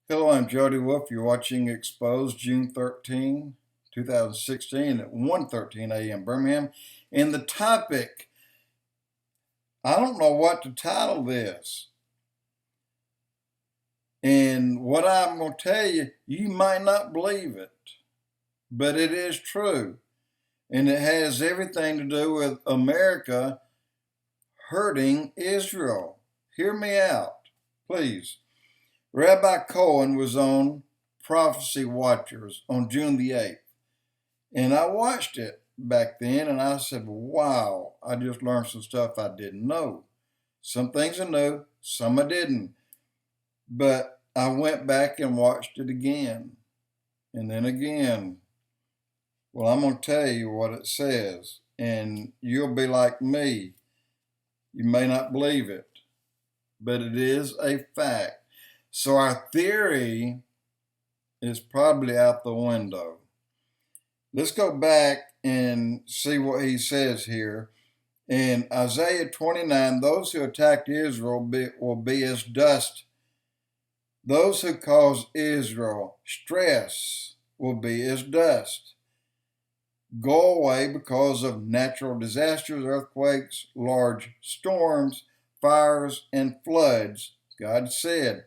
Hello, I'm Jody Wolf. You're watching Expoz, June 13, 2016 at 1:13 a.m. Birmingham. And the topic, I don't know what to title this. And what I'm going to tell you, you might not believe it, but it is true. And it has everything to do with America hurting Israel. Hear me out, please. Rabbi Cohen was on Prophecy Watchers on June the 8th. And I watched it back then and I said, wow, I just learned some stuff I didn't know. Some things I knew, some I didn't. But I went back and watched it again. And then again. Well, I'm going to tell you what it says. And you'll be like me. You may not believe it. But it is a fact. So our theory is probably out the window. Let's go back and see what he says here. In Isaiah 29, those who attacked Israel will be as dust. Those who cause Israel stress will be as dust. Go away because of natural disasters, earthquakes, large storms, fires, and floods. God said,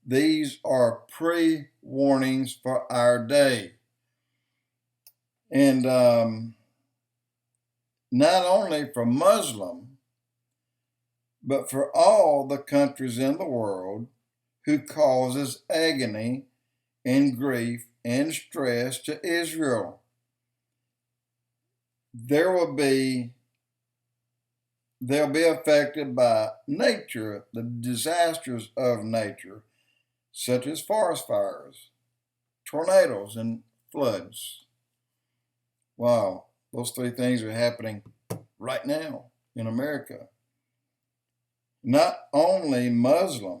these are pre-warnings for our day. And not only for Muslim, but for all the countries in the world who causes agony and grief and stress to Israel. They'll be affected by nature, the disasters of nature, such as forest fires, tornadoes, and floods. Wow, those three things are happening right now in America. Not only Muslim,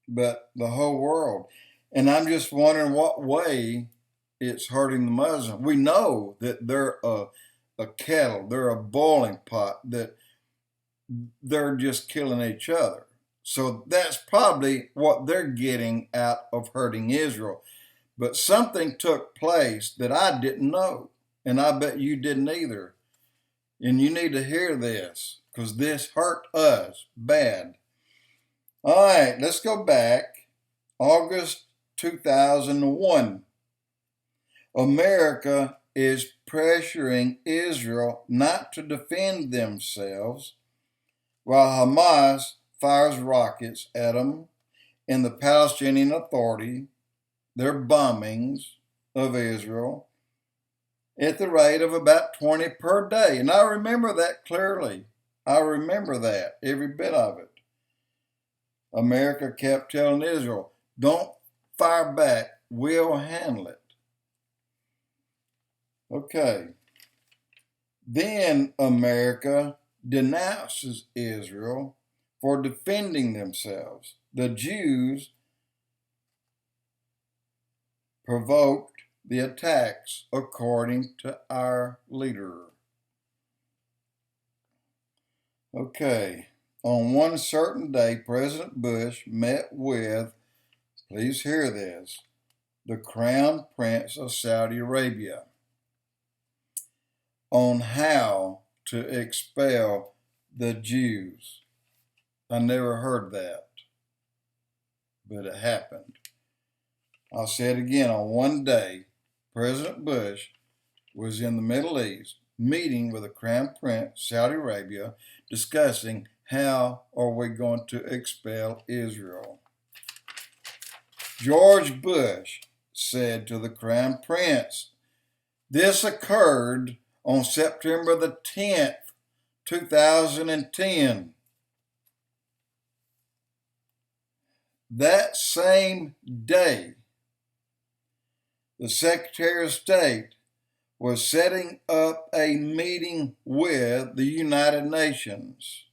but the whole world. And I'm just wondering what way it's hurting the Muslim. We know that they're a kettle, they're a boiling pot, that they're just killing each other. So that's probably what they're getting out of hurting Israel. But something took place that I didn't know, and I bet you didn't either. And you need to hear this, because this hurt us bad. All right, let's go back. August 2001. America is pressuring Israel not to defend themselves, while Hamas fires rockets at them, and the Palestinian Authority, their bombings of Israel at the rate of about 20 per day. And I remember that clearly. I remember that, every bit of it. America kept telling Israel, don't fire back, we'll handle it. Okay. Then America denounces Israel for defending themselves. The Jews provoked the attacks, according to our leader. Okay, on one certain day, President Bush met with, please hear this, the Crown Prince of Saudi Arabia on how to expel the Jews. I never heard that, but it happened. I'll say it again. On one day, President Bush was in the Middle East meeting with the Crown Prince, Saudi Arabia, discussing how are we going to expel Israel. George Bush said to the Crown Prince, this occurred on September the 10th, 2010. That same day, the Secretary of State was setting up a meeting with the United Nations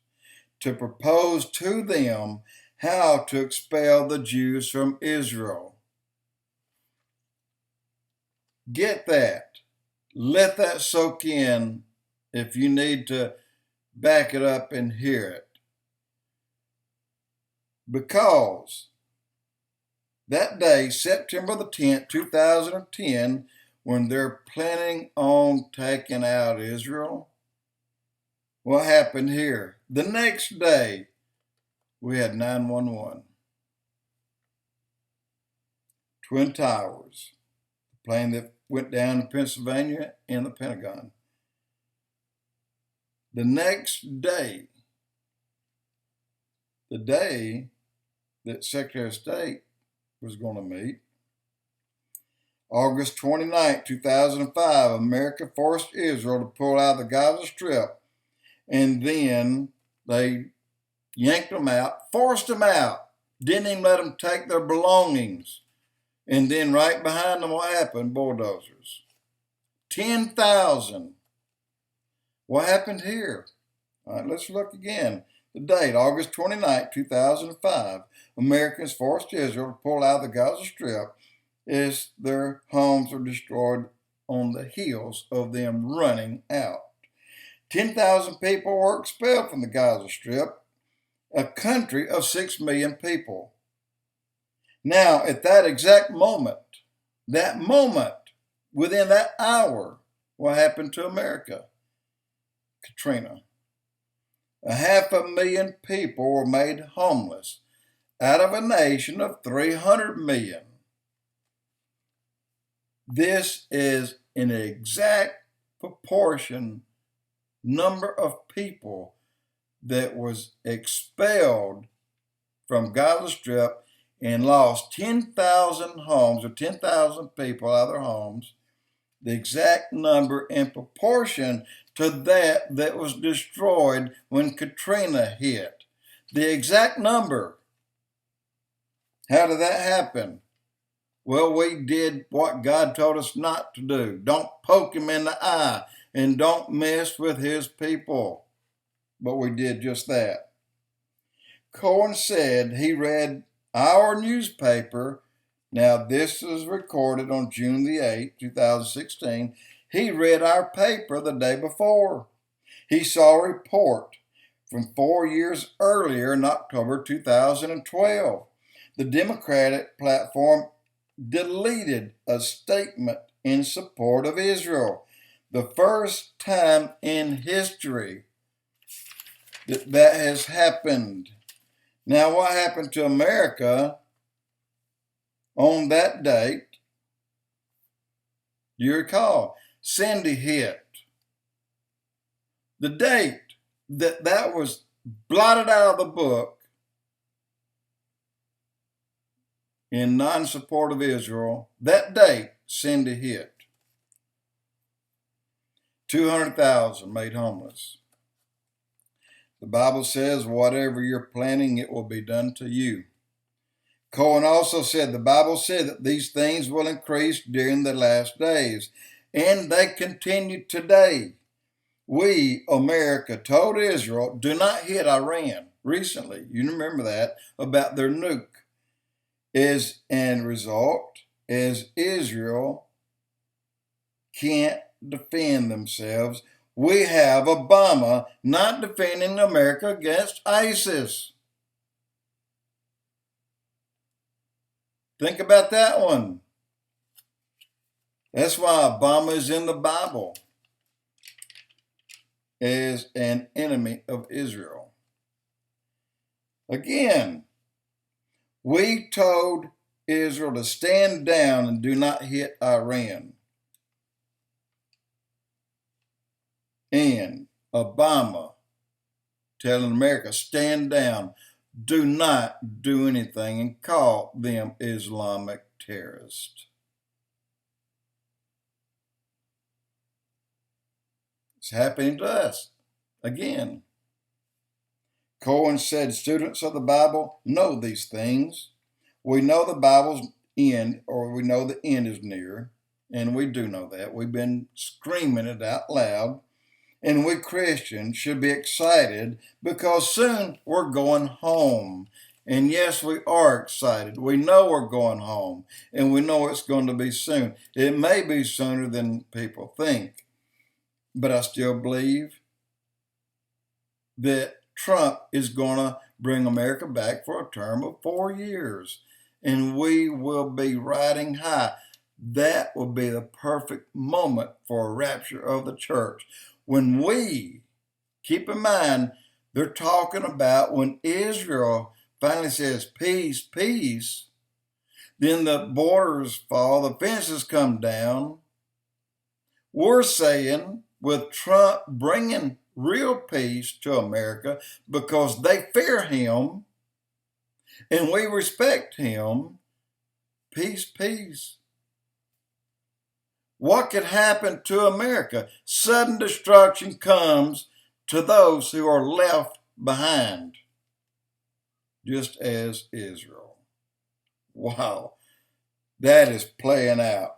to propose to them how to expel the Jews from Israel. Get that. Let that soak in if you need to back it up and hear it. Because that day, September the 10th, 2010, when they're planning on taking out Israel, what happened here? The next day, we had 911. Twin Towers, the plane that went down in Pennsylvania and the Pentagon. The next day, the day that Secretary of State was going to meet, August 29, 2005, America forced Israel to pull out of the Gaza Strip, and then they yanked them out, forced them out, didn't even let them take their belongings. And then right behind them, what happened? Bulldozers. 10,000. What happened here? All right, let's look again. The date, August 29, 2005. Americans forced Israel to pull out of the Gaza Strip as their homes are destroyed on the heels of them running out. 10,000 people were expelled from the Gaza Strip, a country of 6 million people. Now, at that exact moment, within that hour, what happened to America? Katrina. 500,000 people were made homeless out of a nation of 300 million. This is an exact proportion number of people that was expelled from Gaza Strip and lost 10,000 homes or 10,000 people out of their homes, the exact number in proportion to that was destroyed when Katrina hit. The exact number. How did that happen? Well, we did what God told us not to do. Don't poke him in the eye and don't mess with his people. But we did just that. Cohen said he read our newspaper. Now, this is recorded on June the 8th, 2016. He read our paper the day before. He saw a report from 4 years earlier in October 2012. The Democratic platform deleted a statement in support of Israel. The first time in history that has happened. Now, what happened to America on that date? You recall, Cindy hit. The date that was blotted out of the book in non-support of Israel, that date, Cindy hit. 200,000 made homeless. The Bible says, whatever you're planning, it will be done to you. Cohen also said, the Bible said that these things will increase during the last days, and they continue today. We, America, told Israel, do not hit Iran recently. You remember that, about their nuke. As a result, as Israel can't defend themselves, we have Obama not defending America against ISIS. Think about that one. That's why Obama is in the Bible as an enemy of Israel. Again, we told Israel to stand down and do not hit Iran. And Obama telling America, stand down, do not do anything, and call them Islamic terrorists. It's happening to us again. Cohen said, students of the Bible know these things. We know the Bible's end, or we know the end is near, and we do know that. We've been screaming it out loud. And we Christians should be excited because soon we're going home. And yes, we are excited. We know we're going home, and we know it's going to be soon. It may be sooner than people think, but I still believe that Trump is going to bring America back for a term of 4 years. and we will be riding high. That will be the perfect moment for a rapture of the church. When we, keep in mind, they're talking about when Israel finally says peace, peace, then the borders fall, the fences come down. We're saying with Trump bringing real peace to America because they fear him and we respect him, peace, peace. What could happen to America? Sudden destruction comes to those who are left behind, just as Israel. Wow, that is playing out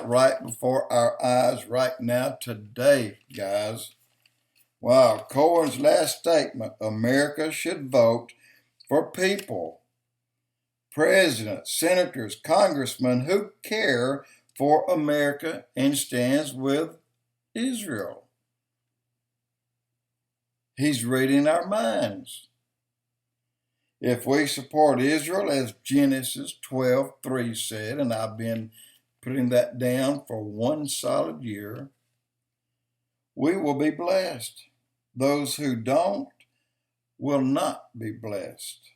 right before our eyes right now today, guys. Wow, Cohen's last statement, America should vote for people, presidents, senators, congressmen who care for America and stands with Israel. He's reading our minds. If we support Israel, as Genesis 12:3 said, and I've been putting that down for one solid year, we will be blessed. Those who don't will not be blessed.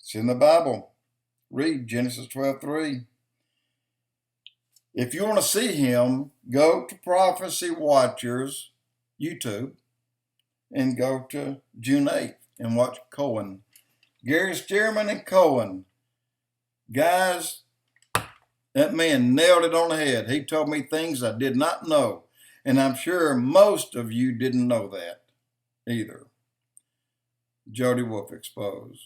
It's in the Bible. Read Genesis 12:3. If you want to see him, go to Prophecy Watchers YouTube and go to June 8th and watch Cohen. Gary Stearman and Cohen. Guys, that man nailed it on the head. He told me things I did not know. And I'm sure most of you didn't know that either. Jody Wolf Expoz.